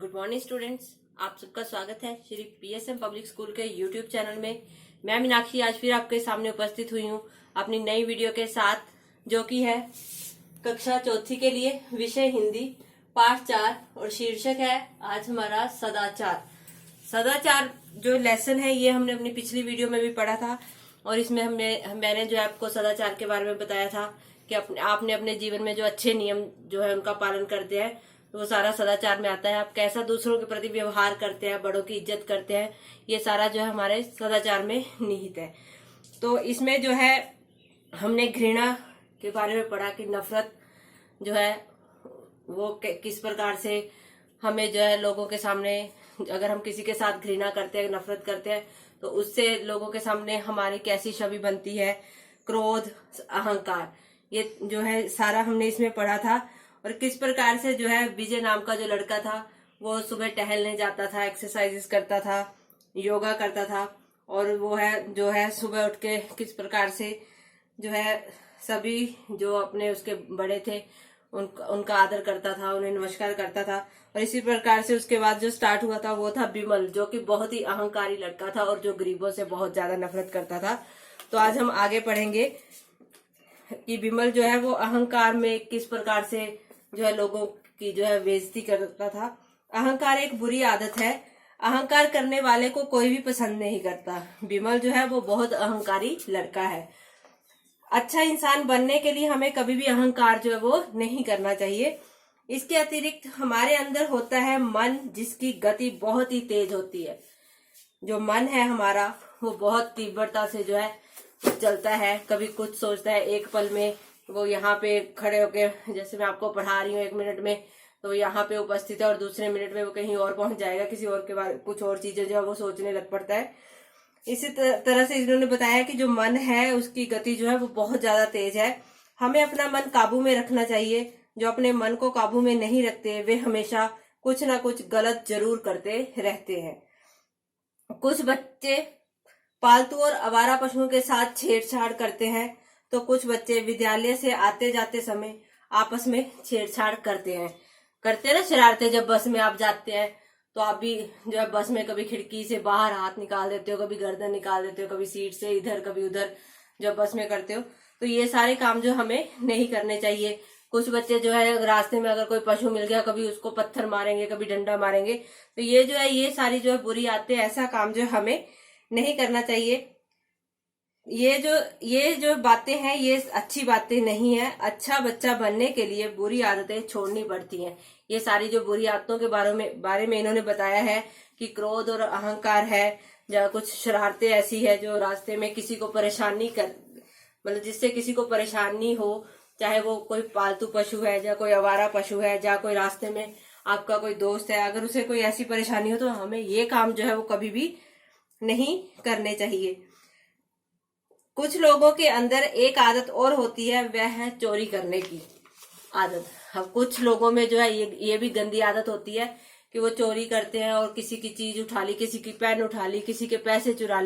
Good morning students, आप सबका स्वागत है श्री पीएसएम पब्लिक स्कूल के यूट्यूब चैनल में। मैं मीनाक्षी आज फिर आपके सामने उपस्थित हुई हूँ अपनी नई वीडियो के साथ, जो कि है कक्षा चौथी के लिए विषय हिंदी पाठ 4 और शीर्षक है आज हमारा सदाचार। सदाचार जो लेसन है ये हमने अपनी पिछली वीडियो में भी पढ़ा था और इसमें मैंने जो आपको सदाचार के बारे में बताया था कि आपने अपने जीवन में जो अच्छे नियम जो है उनका पालन करते हैं तो वो सारा सदाचार में आता है। आप कैसा दूसरों के प्रति व्यवहार करते हैं, बड़ों की इज्जत करते हैं, ये सारा जो है हमारे सदाचार में निहित है। तो इसमें जो है हमने घृणा के बारे में पढ़ा कि नफरत जो है वो किस प्रकार से हमें जो है लोगों के सामने, अगर हम किसी के साथ घृणा करते हैं, नफरत करते हैं तो उससे लोगों के सामने हमारी कैसी छवि बनती है। क्रोध, अहंकार, ये जो है सारा हमने इसमें पढ़ा था। और किस प्रकार से जो है विजय नाम का जो लड़का था वो सुबह टहलने जाता था, एक्सरसाइजेस करता था, योगा करता था और वो है जो है सुबह उठ के किस प्रकार से जो है सभी जो अपने उसके बड़े थे उनका आदर करता था, उन्हें नमस्कार करता था। और इसी प्रकार से उसके बाद जो स्टार्ट हुआ था वो था विमल, जो कि बहुत ही अहंकारी लड़का था और जो गरीबों से बहुत ज्यादा नफरत करता था। तो आज हम आगे पढ़ेंगे कि विमल जो है वो अहंकार में किस प्रकार से जो है लोगों की जो है बेइज्जती करता था। अहंकार एक बुरी आदत है, अहंकार करने वाले को कोई भी पसंद नहीं करता। विमल जो है वो बहुत अहंकारी लड़का है। अच्छा इंसान बनने के लिए हमें कभी भी अहंकार जो है वो नहीं करना चाहिए। इसके अतिरिक्त हमारे अंदर होता है मन, जिसकी गति बहुत ही तेज होती है। जो मन है हमारा वो बहुत तीव्रता से जो है चलता है, कभी कुछ सोचता है, एक पल में वो यहाँ पे खड़े होके, जैसे मैं आपको पढ़ा रही हूँ 1 मिनट में तो यहाँ पे उपस्थित है और दूसरे मिनट में वो कहीं और पहुंच जाएगा, किसी और के बारे कुछ और चीजें जो है वो सोचने लग पड़ता है। इसी तरह से इन्होंने बताया कि जो मन है उसकी गति जो है वो बहुत ज्यादा तेज है। हमें अपना मन काबू में रखना चाहिए। जो अपने मन को काबू में नहीं रखते वे हमेशा कुछ ना कुछ गलत जरूर करते रहते हैं। कुछ बच्चे पालतू और आवारा पशुओं के साथ छेड़छाड़ करते हैं तो कुछ बच्चे विद्यालय से आते जाते समय आपस में छेड़छाड़ करते हैं ना शरारतें। जब बस में आप जाते हैं तो आप भी जो है बस में कभी खिड़की से बाहर हाथ निकाल देते हो, कभी गर्दन निकाल देते हो, कभी सीट से इधर कभी उधर जब बस में करते हो। तो ये सारे काम जो हमें नहीं करने चाहिए। कुछ बच्चे जो है रास्ते में अगर कोई पशु मिल गया कभी उसको पत्थर मारेंगे, कभी डंडा मारेंगे। तो ये जो है ये सारी जो है बुरी आदतें, ऐसा काम जो हमें नहीं करना चाहिए। ये जो बातें हैं ये अच्छी बातें नहीं है। अच्छा बच्चा बनने के लिए बुरी आदतें छोड़नी पड़ती हैं। ये सारी जो बुरी आदतों के बारे में इन्होंने बताया है कि क्रोध और अहंकार है, या कुछ शरारतें ऐसी है जो रास्ते में किसी को परेशानी कर, मतलब जिससे किसी को परेशानी हो, चाहे वो कोई पालतू पशु है या कोई आवारा पशु है या कोई रास्ते में आपका कोई दोस्त है, अगर उसे कोई ऐसी परेशानी हो तो हमें ये काम जो है वो कभी भी नहीं करने चाहिए। कुछ लोगों के अंदर एक आदत और होती है, वह है चोरी करने की आदत। अब कुछ लोगों में जो है ये भी गंदी आदत होती है कि वो चोरी करते हैं और किसी की चीज उठा ली, किसी की पेन उठा ली, किसी के पैसे चुरा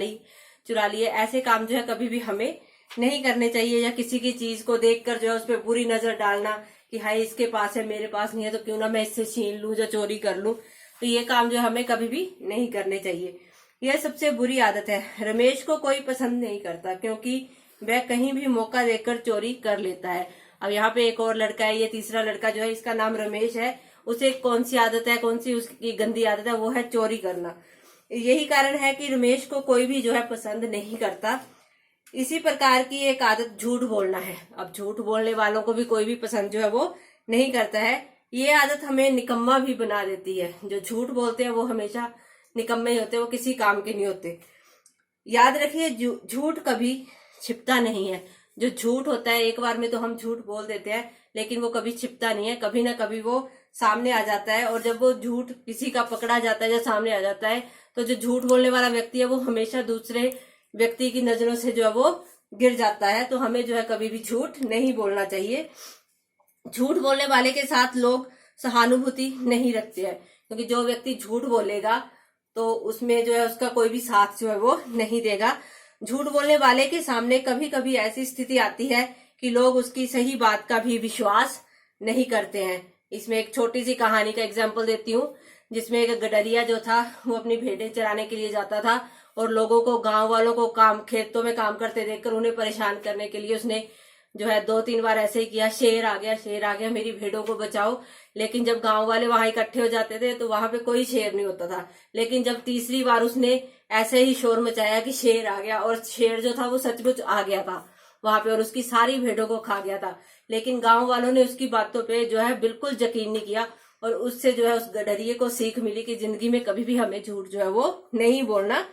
लिए। ऐसे काम जो है कभी भी हमें नहीं करने चाहिए। या किसी की चीज को देखकर जो है उस पर बुरी नजर डालना कि हाय इसके पास है मेरे पास नहीं है तो क्यों ना मैं इससे छीन लूं या चोरी कर लूं। तो ये काम जो हमें कभी भी नहीं करने चाहिए। यह सबसे बुरी आदत है। रमेश को कोई पसंद नहीं करता क्योंकि वह कहीं भी मौका देकर चोरी कर लेता है। अब यहाँ पे एक और लड़का है, ये तीसरा लड़का जो है इसका नाम रमेश है। उसे कौन सी आदत है, कौन सी उसकी गंदी आदत है, वो है चोरी करना। यही कारण है कि रमेश को कोई भी जो है पसंद नहीं करता। इसी प्रकार की एक आदत झूठ बोलना है। अब झूठ बोलने वालों को भी कोई भी पसंद जो है वो नहीं करता है। ये आदत हमें निकम्मा भी बना देती है। जो झूठ बोलते हैं वो हमेशा निकम्मे ही होते हैं, वो किसी काम के नहीं होते। याद रखिए झूठ कभी छिपता नहीं है। जो झूठ होता है एक बार में तो हम झूठ बोल देते हैं, लेकिन वो कभी छिपता नहीं है, कभी ना कभी वो सामने आ जाता है। और जब वो झूठ किसी का पकड़ा जाता है या सामने आ जाता है तो जो झूठ बोलने वाला व्यक्ति है वो हमेशा दूसरे व्यक्ति की नजरों से जो है वो गिर जाता है। तो हमें जो है कभी भी झूठ नहीं बोलना चाहिए। झूठ बोलने वाले के साथ लोग सहानुभूति नहीं रखते हैं, क्योंकि जो व्यक्ति झूठ बोलेगा तो उसमें जो है उसका कोई भी साथ जो है वो नहीं देगा। झूठ बोलने वाले के सामने कभी कभी ऐसी स्थिति आती है कि लोग उसकी सही बात का भी विश्वास नहीं करते हैं। इसमें एक छोटी सी कहानी का एग्जाम्पल देती हूँ। जिसमें एक गडरिया जो था वो अपनी भेड़ें चराने के लिए जाता था और लोगों को, गांव वालों को खेतों में काम करते देखकर उन्हें परेशान करने के लिए उसने जो है 2-3 बार ऐसे ही किया, शेर आ गया, शेर आ गया, मेरी भेड़ों को बचाओ। लेकिन जब गांव वाले वहां इकट्ठे हो जाते थे तो वहां पे कोई शेर नहीं होता था। लेकिन जब तीसरी बार उसने ऐसे ही शोर मचाया कि शेर आ गया, और शेर जो था वो सचमुच आ गया था वहां पे और उसकी सारी भेड़ों को खा गया था। लेकिन गांव वालों ने उसकी बातों पे जो है बिल्कुल यकीन नहीं किया और उससे जो है उस गडरिये को सीख मिली कि जिंदगी में कभी भी हमें झूठ जो है वो नहीं बोलना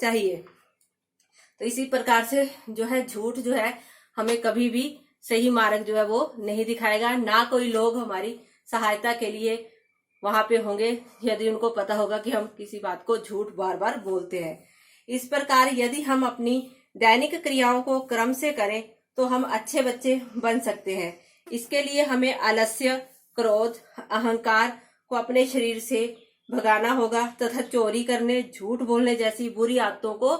चाहिए। तो इसी प्रकार से जो है झूठ जो है हमें कभी भी सही मार्ग जो है वो नहीं दिखाएगा, ना कोई लोग हमारी सहायता के लिए वहां पे होंगे यदि उनको पता होगा कि हम किसी बात को झूठ बार बार बोलते हैं। इस प्रकार यदि हम अपनी दैनिक क्रियाओं को क्रम से करें तो हम अच्छे बच्चे बन सकते हैं। इसके लिए हमें आलस्य, क्रोध, अहंकार को अपने शरीर से भगाना होगा तथा चोरी करने, झूठ बोलने जैसी बुरी आदतों को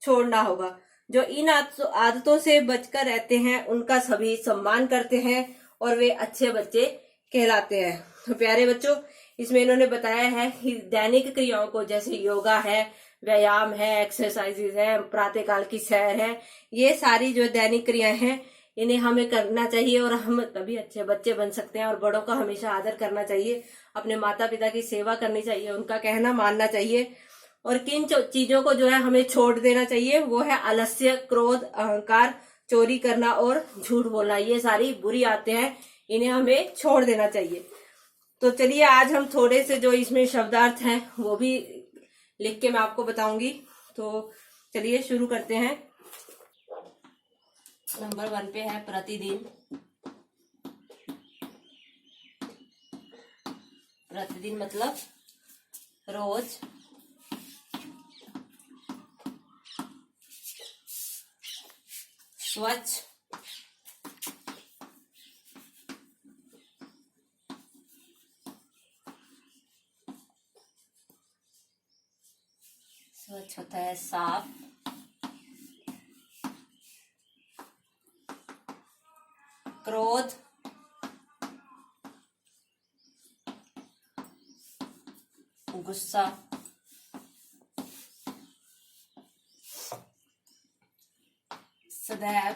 छोड़ना होगा। जो इन आदतों से बचकर रहते हैं उनका सभी सम्मान करते हैं और वे अच्छे बच्चे कहलाते हैं। तो प्यारे बच्चों, इसमें इन्होंने बताया है कि दैनिक क्रियाओं को, जैसे योगा है, व्यायाम है, एक्सरसाइजेज है, प्रातःकाल की सैर है, ये सारी जो दैनिक क्रियाएं हैं इन्हें हमें करना चाहिए और हम तभी अच्छे बच्चे बन सकते हैं। और बड़ों का हमेशा आदर करना चाहिए, अपने माता पिता की सेवा करनी चाहिए, उनका कहना मानना चाहिए। और किन चीजों को जो है हमें छोड़ देना चाहिए वो है आलस्य, क्रोध, अहंकार, चोरी करना और झूठ बोलना। ये सारी बुरी आदतें हैं, इन्हें हमें छोड़ देना चाहिए। तो चलिए आज हम थोड़े से जो इसमें शब्दार्थ हैं वो भी लिख के मैं आपको बताऊंगी। तो चलिए शुरू करते हैं। नंबर 1 पे है प्रतिदिन। प्रतिदिन मतलब रोज। स्वच्छ, स्वच्छ होता है साफ। क्रोध, गुस्सा। सदैव,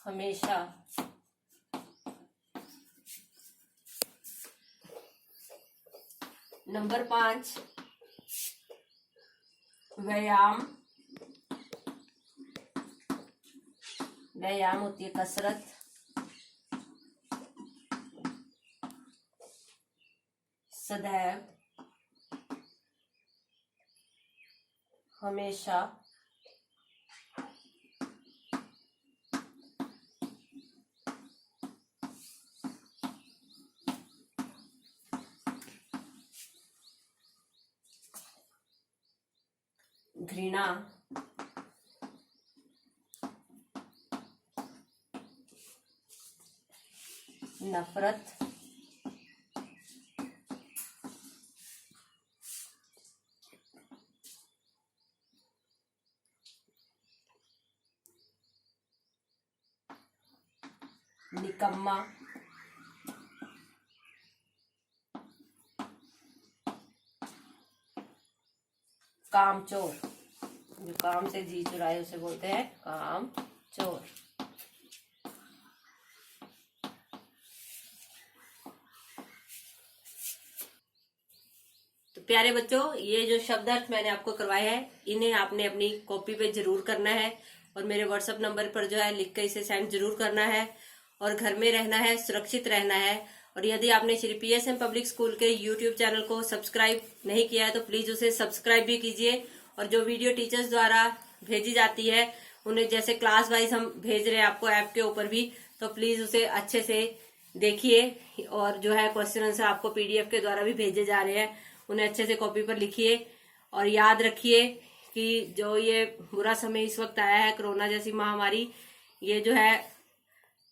हमेशा। नंबर 5 व्यायाम। व्यायाम होती है कसरत। सदैव, हमेशा। घृणा, नफरत। निकम्मा, कामचोर। जो काम से जी चुराए उसे बोलते हैं कामचोर। तो प्यारे बच्चों, ये जो शब्दार्थ मैंने आपको करवाए हैं इन्हें आपने अपनी कॉपी पे जरूर करना है और मेरे व्हाट्सएप नंबर पर जो है लिख कर इसे सेंड जरूर करना है। और घर में रहना है, सुरक्षित रहना है। और यदि आपने श्री पीएसएम पब्लिक स्कूल के यूट्यूब चैनल को सब्सक्राइब नहीं किया है तो प्लीज उसे सब्सक्राइब भी कीजिए। और जो वीडियो टीचर्स द्वारा भेजी जाती है उन्हें जैसे क्लास वाइज हम भेज रहे हैं आपको ऐप के ऊपर भी, तो प्लीज उसे अच्छे से देखिए। और जो है क्वेश्चन आंसर आपको पीडीएफ के द्वारा भी भेजे जा रहे हैं, उन्हें अच्छे से कॉपी पर लिखिए। और याद रखिए कि जो ये बुरा समय इस वक्त आया है, कोरोना जैसी महामारी, ये जो है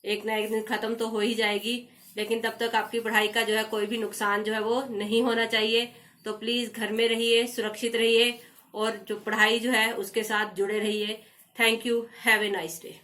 एक ना एक दिन खत्म तो हो ही जाएगी, लेकिन तब तक आपकी पढ़ाई का जो है कोई भी नुकसान जो है वो नहीं होना चाहिए। तो प्लीज घर में रहिए, सुरक्षित रहिए और जो पढ़ाई जो है उसके साथ जुड़े रहिए। Thank you. Have a nice day.